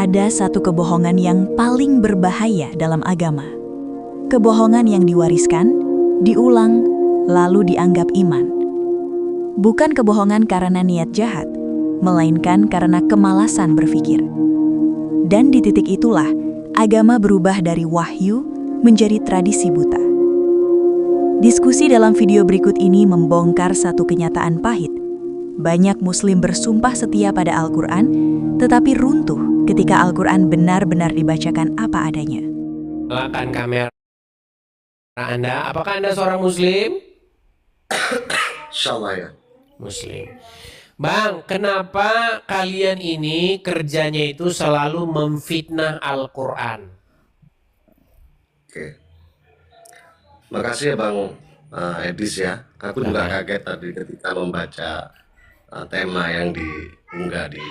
Ada satu kebohongan yang paling berbahaya dalam agama. Kebohongan yang diwariskan, diulang, lalu dianggap iman. Bukan kebohongan karena niat jahat, melainkan karena kemalasan berpikir. Dan di titik itulah, agama berubah dari wahyu menjadi tradisi buta. Diskusi dalam video berikut ini membongkar satu kenyataan pahit. Banyak Muslim bersumpah setia pada Al-Quran, tetapi runtuh ketika Al-Quran benar-benar dibacakan apa adanya. Nyalakan kamera Anda. Apakah Anda seorang Muslim? Insyaallah ya. Muslim. Bang, kenapa kalian ini kerjanya itu selalu memfitnah Al-Quran? Oke. Makasih ya Bang Edis ya. Aku juga kaget tadi ketika membaca tema yang diunggah di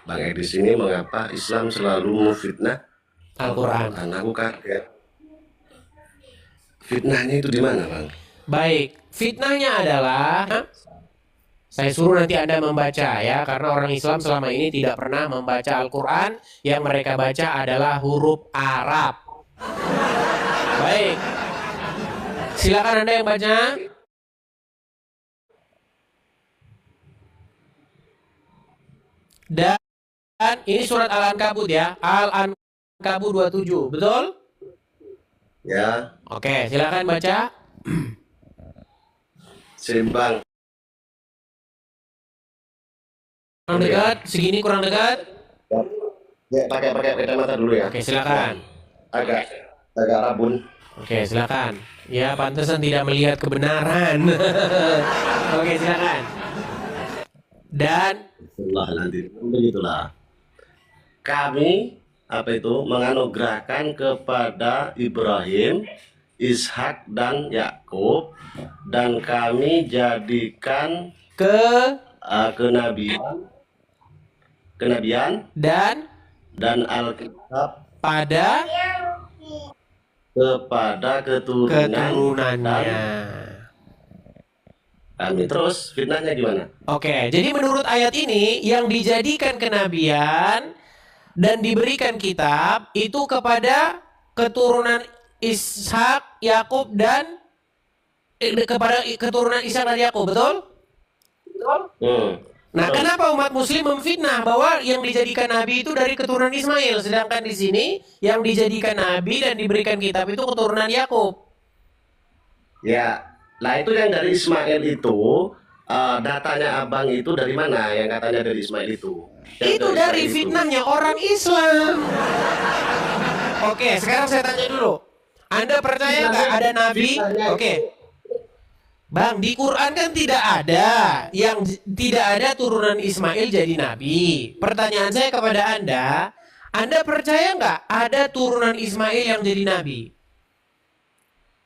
Bang Edis ini, mengapa Islam selalu memfitnah Al-Quran. Aku kaget. Fitnahnya itu di mana, Bang? Baik, fitnahnya adalah saya suruh nanti Anda membaca ya, karena orang Islam selama ini tidak pernah membaca Al-Quran. Yang mereka baca adalah huruf Arab. Baik, silakan Anda yang baca. Dan ini surat Al-Ankabut ya, Al-Ankabut 27, betul? Ya, Oke, silakan baca. seimbang. Kurang dekat, segini kurang dekat. Ya, pakai kacamata dulu ya. Oke, silakan. Agak rabun. Oke, silakan. Ya, pantesan tidak melihat kebenaran. Oke, silakan. Dan Itulah nanti begitulah. Kami menganugerahkan kepada Ibrahim, Ishak dan Yakub, dan kami jadikan kenabian dan Alkitab pada kepada keturunannya. Kami. Terus fitnahnya gimana? Oke, jadi menurut ayat ini yang dijadikan kenabian dan diberikan kitab itu kepada keturunan Ishak, Yakub dan kepada keturunan Ishak dan Yakub, betul? Nah, kenapa umat Muslim memfitnah bahwa yang dijadikan nabi itu dari keturunan Ismail, sedangkan di sini yang dijadikan nabi dan diberikan kitab itu keturunan Yakub? Ya, nah itu yang dari Ismail itu, datanya abang itu dari mana? Yang katanya dari Ismail itu? Itu dari fitnahnya orang Islam. Oke, sekarang saya tanya dulu. Anda percaya nggak ada nabi? Oke. Bang, di Quran kan tidak ada turunan Ismail jadi nabi. Pertanyaan saya kepada Anda percaya nggak ada turunan Ismail yang jadi nabi?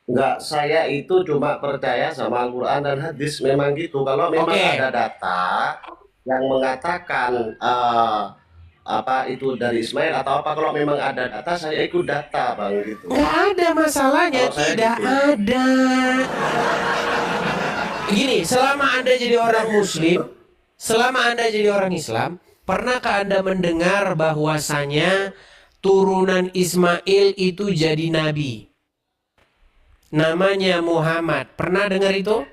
Enggak, saya itu cuma percaya sama Al-Quran dan hadis, memang gitu. Kalau memang ada data yang mengatakan itu dari Ismail atau apa, kalau memang ada data saya ikut data, Bang, gitu. Nggak ada masalahnya, tidak ada. Gini, selama Anda jadi orang Muslim, selama Anda jadi orang Islam, pernahkah Anda mendengar bahwasanya turunan Ismail itu jadi nabi? Namanya Muhammad. Pernah dengar itu?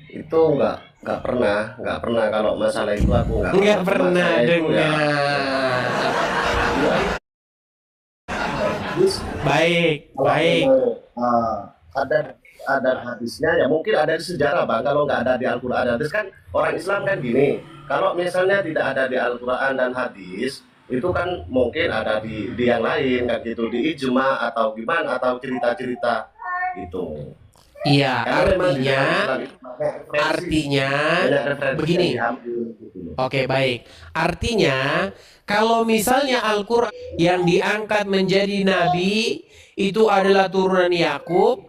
Itu nggak pernah kalau masalah itu aku nggak pernah dengar. Baik. Ada hadisnya ya, mungkin ada di sejarah, Bang. Kalau nggak ada di Al-Quran dan hadis, kan orang Islam kan gini, kalau misalnya tidak ada di Al-Quran dan hadis, itu kan mungkin ada di yang lain kan gitu, di ijma atau gimana, atau cerita-cerita itu. Iya, artinya begini. Oke, baik. Artinya kalau misalnya Al-Quran yang diangkat menjadi nabi itu adalah turunan Yakub,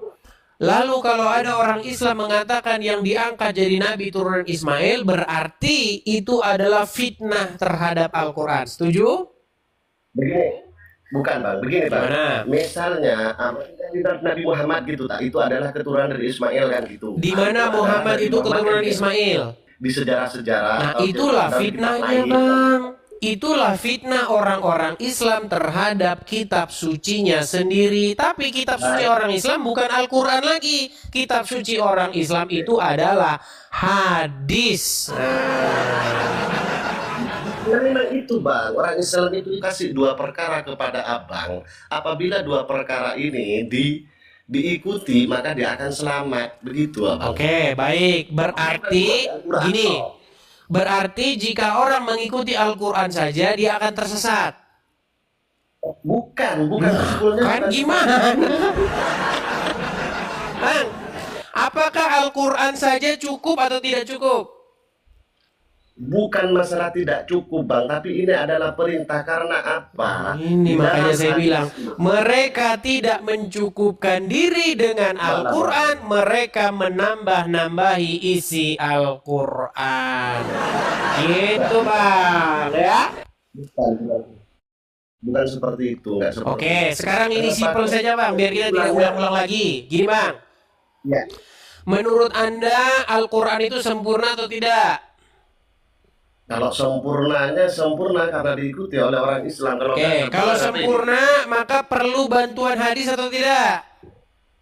lalu kalau ada orang Islam mengatakan yang diangkat jadi nabi turunan Ismail, berarti itu adalah fitnah terhadap Al-Quran. Setuju? Begini, bukan, Bang. Begini, Bang. Gimana? Misalnya Nabi Muhammad gitu, itu adalah keturunan dari Ismail kan gitu. Di mana Muhammad itu keturunan Ismail? di sejarah-sejarah. Nah, atau itulah dalam kitab fitnahnya, lain. Bang. Itulah fitnah orang-orang Islam terhadap kitab sucinya sendiri. Tapi kitab suci orang Islam bukan Al-Quran lagi. Kitab suci orang Islam itu adalah hadis. Nah, memang itu Bang, orang Islam itu kasih dua perkara kepada abang. Apabila dua perkara ini diikuti, maka dia akan selamat. Begitu abang. Oke, baik. Berarti gini. Berarti jika orang mengikuti Al-Quran saja, dia akan tersesat. Bukan kesimpulannya. Kan gimana? Bang, apakah Al-Quran saja cukup atau tidak cukup? Bukan masalah tidak cukup Bang, tapi ini adalah perintah. Karena apa? Ini Di makanya dalam saya hadis bilang, itu, mereka tidak mencukupkan diri dengan Al-Quran, mereka menambah-nambahi isi Al-Quran. Gitu Bang, ya? bukan seperti itu, nggak seperti Oke, itu. sekarang ini simpel saja Bang, biar kita tidak ulang-ulang lagi. Gini Bang, Ya. menurut Anda Al-Quran itu sempurna atau tidak? Kalau sempurnanya sempurna karena diikuti oleh orang Islam. Oke, kalau sempurna maka perlu bantuan hadis atau tidak?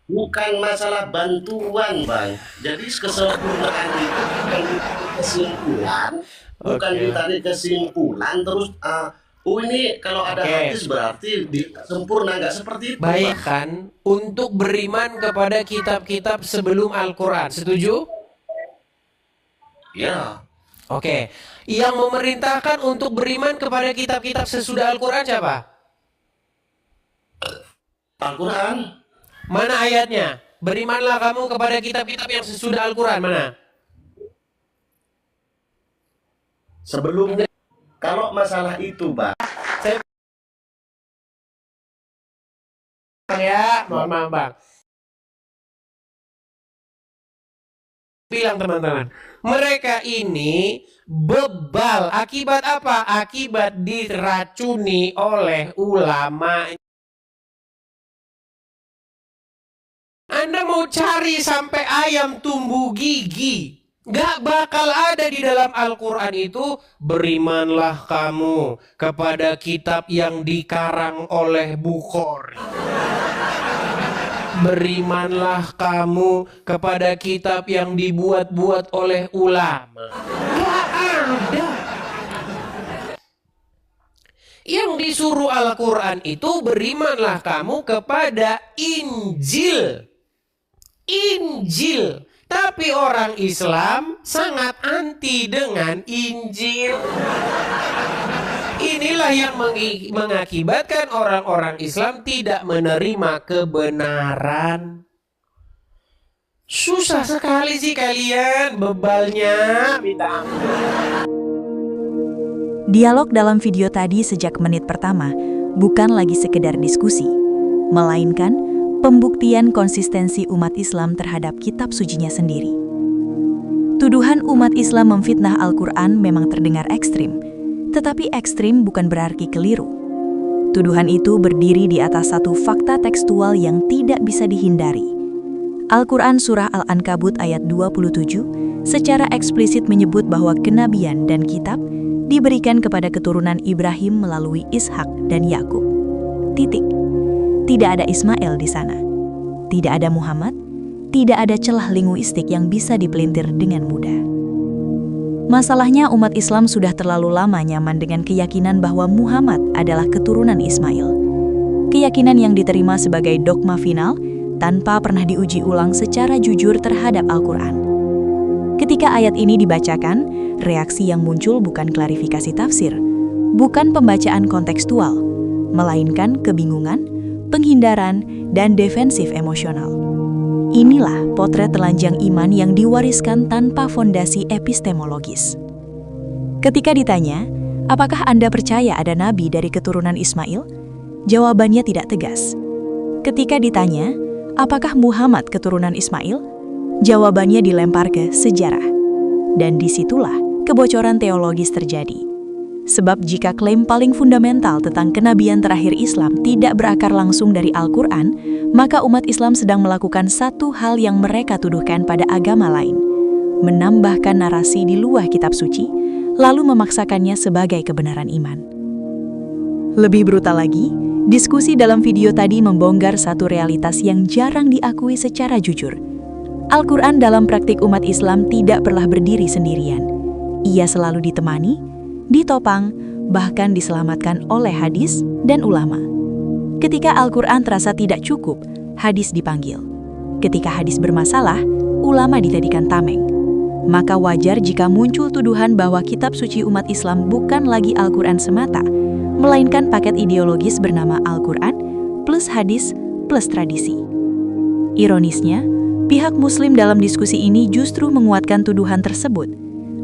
Bukan masalah bantuan Bang. Jadi kesempurnaan itu bukan ditarik kesimpulan, bukan Oke. ditarik kesimpulan terus ini kalau ada Oke. hadis berarti sempurna, nggak seperti itu. Baik Bang. kan, untuk beriman kepada kitab-kitab sebelum Al-Quran, setuju? Ya, Oke, yang memerintahkan untuk beriman kepada kitab-kitab sesudah Al-Quran siapa? Al-Quran Mana ayatnya? Berimanlah kamu kepada kitab-kitab yang sesudah Al-Quran, mana? sebelumnya. Kalau masalah itu Bang, Saya ya, mohon maaf Bang. Bilang teman-teman, mereka ini bebal. Akibat apa? Akibat diracuni oleh ulama. Anda mau cari sampai ayam tumbuh gigi, gak bakal ada di dalam Al-Quran itu. Berimanlah kamu kepada kitab yang dikarang oleh Bukhari. Berimanlah kamu kepada kitab yang dibuat-buat oleh ulama. Gak ada. Yang disuruh Al-Quran itu berimanlah kamu kepada Injil. Injil. Tapi orang Islam sangat anti dengan Injil. Inilah yang mengakibatkan orang-orang Islam tidak menerima kebenaran. Susah sekali sih kalian, bebalnya minta ampun. Dialog dalam video tadi sejak menit pertama bukan lagi sekedar diskusi, melainkan pembuktian konsistensi umat Islam terhadap kitab sucinya sendiri. Tuduhan umat Islam memfitnah Al-Quran memang terdengar ekstrim, tetapi ekstrim bukan berarti keliru. Tuduhan itu berdiri di atas satu fakta tekstual yang tidak bisa dihindari. Al-Quran Surah Al-Ankabut ayat 27 secara eksplisit menyebut bahwa kenabian dan kitab diberikan kepada keturunan Ibrahim melalui Ishak dan Yakub. Titik. Tidak ada Ismail di sana. Tidak ada Muhammad. Tidak ada celah linguistik yang bisa dipelintir dengan mudah. Masalahnya umat Islam sudah terlalu lama nyaman dengan keyakinan bahwa Muhammad adalah keturunan Ismail. Keyakinan yang diterima sebagai dogma final tanpa pernah diuji ulang secara jujur terhadap Al-Quran. Ketika ayat ini dibacakan, reaksi yang muncul bukan klarifikasi tafsir, bukan pembacaan kontekstual, melainkan kebingungan, penghindaran, dan defensif emosional. Inilah potret telanjang iman yang diwariskan tanpa fondasi epistemologis. Ketika ditanya, apakah Anda percaya ada nabi dari keturunan Ismail? Jawabannya tidak tegas. Ketika ditanya, apakah Muhammad keturunan Ismail? Jawabannya dilempar ke sejarah. Dan disitulah kebocoran teologis terjadi. Sebab jika klaim paling fundamental tentang kenabian terakhir Islam tidak berakar langsung dari Al-Quran, maka umat Islam sedang melakukan satu hal yang mereka tuduhkan pada agama lain, menambahkan narasi di luar kitab suci, lalu memaksakannya sebagai kebenaran iman. Lebih brutal lagi, diskusi dalam video tadi membongkar satu realitas yang jarang diakui secara jujur. Al-Quran dalam praktik umat Islam tidak pernah berdiri sendirian. Ia selalu ditemani, ditopang, bahkan diselamatkan oleh hadis dan ulama. Ketika Al-Quran terasa tidak cukup, hadis dipanggil. Ketika hadis bermasalah, ulama dijadikan tameng. Maka wajar jika muncul tuduhan bahwa kitab suci umat Islam bukan lagi Al-Quran semata, melainkan paket ideologis bernama Al-Quran plus hadis plus tradisi. Ironisnya, pihak Muslim dalam diskusi ini justru menguatkan tuduhan tersebut.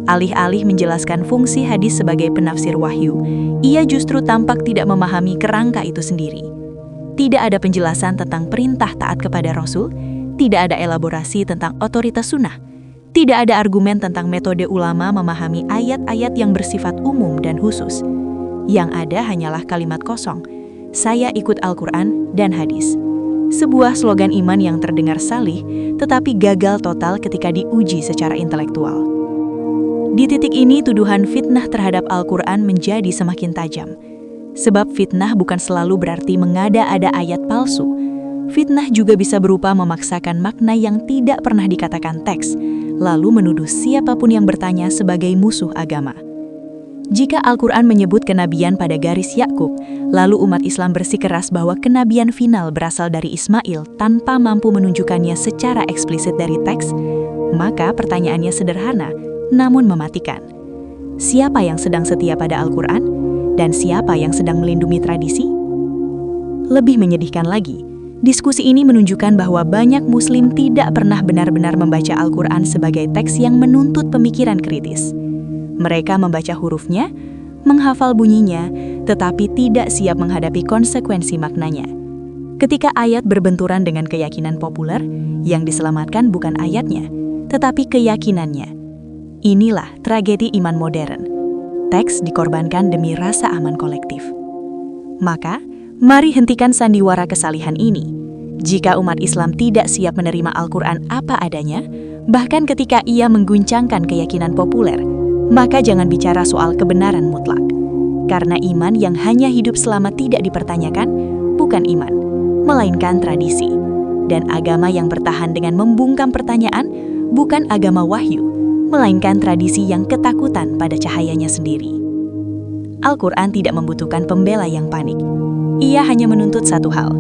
Alih-alih menjelaskan fungsi hadis sebagai penafsir wahyu, ia justru tampak tidak memahami kerangka itu sendiri. Tidak ada penjelasan tentang perintah taat kepada Rasul, tidak ada elaborasi tentang otoritas sunnah, tidak ada argumen tentang metode ulama memahami ayat-ayat yang bersifat umum dan khusus. Yang ada hanyalah kalimat kosong, saya ikut Al-Quran dan hadis. Sebuah slogan iman yang terdengar salih, tetapi gagal total ketika diuji secara intelektual. Di titik ini, tuduhan fitnah terhadap Al-Quran menjadi semakin tajam. Sebab fitnah bukan selalu berarti mengada-ada ayat palsu. Fitnah juga bisa berupa memaksakan makna yang tidak pernah dikatakan teks, lalu menuduh siapapun yang bertanya sebagai musuh agama. Jika Al-Quran menyebut kenabian pada garis Yakub, lalu umat Islam bersikeras bahwa kenabian final berasal dari Ismail tanpa mampu menunjukkannya secara eksplisit dari teks, maka pertanyaannya sederhana, namun mematikan. Siapa yang sedang setia pada Al-Quran? Dan siapa yang sedang melindungi tradisi? Lebih menyedihkan lagi, diskusi ini menunjukkan bahwa banyak Muslim tidak pernah benar-benar membaca Al-Quran sebagai teks yang menuntut pemikiran kritis. Mereka membaca hurufnya, menghafal bunyinya, tetapi tidak siap menghadapi konsekuensi maknanya. Ketika ayat berbenturan dengan keyakinan populer, yang diselamatkan bukan ayatnya, tetapi keyakinannya. Inilah tragedi iman modern. Teks dikorbankan demi rasa aman kolektif. Maka, mari hentikan sandiwara kesalihan ini. Jika umat Islam tidak siap menerima Al-Quran apa adanya, bahkan ketika ia mengguncangkan keyakinan populer, maka jangan bicara soal kebenaran mutlak. Karena iman yang hanya hidup selama tidak dipertanyakan, bukan iman, melainkan tradisi. Dan agama yang bertahan dengan membungkam pertanyaan, bukan agama wahyu, melainkan tradisi yang ketakutan pada cahayanya sendiri. Al-Quran tidak membutuhkan pembela yang panik. Ia hanya menuntut satu hal,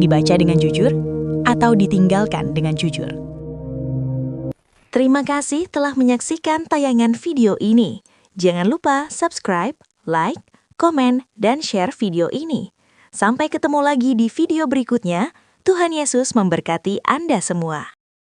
dibaca dengan jujur atau ditinggalkan dengan jujur. Terima kasih telah menyaksikan tayangan video ini. Jangan lupa subscribe, like, komen, dan share video ini. Sampai ketemu lagi di video berikutnya. Tuhan Yesus memberkati Anda semua.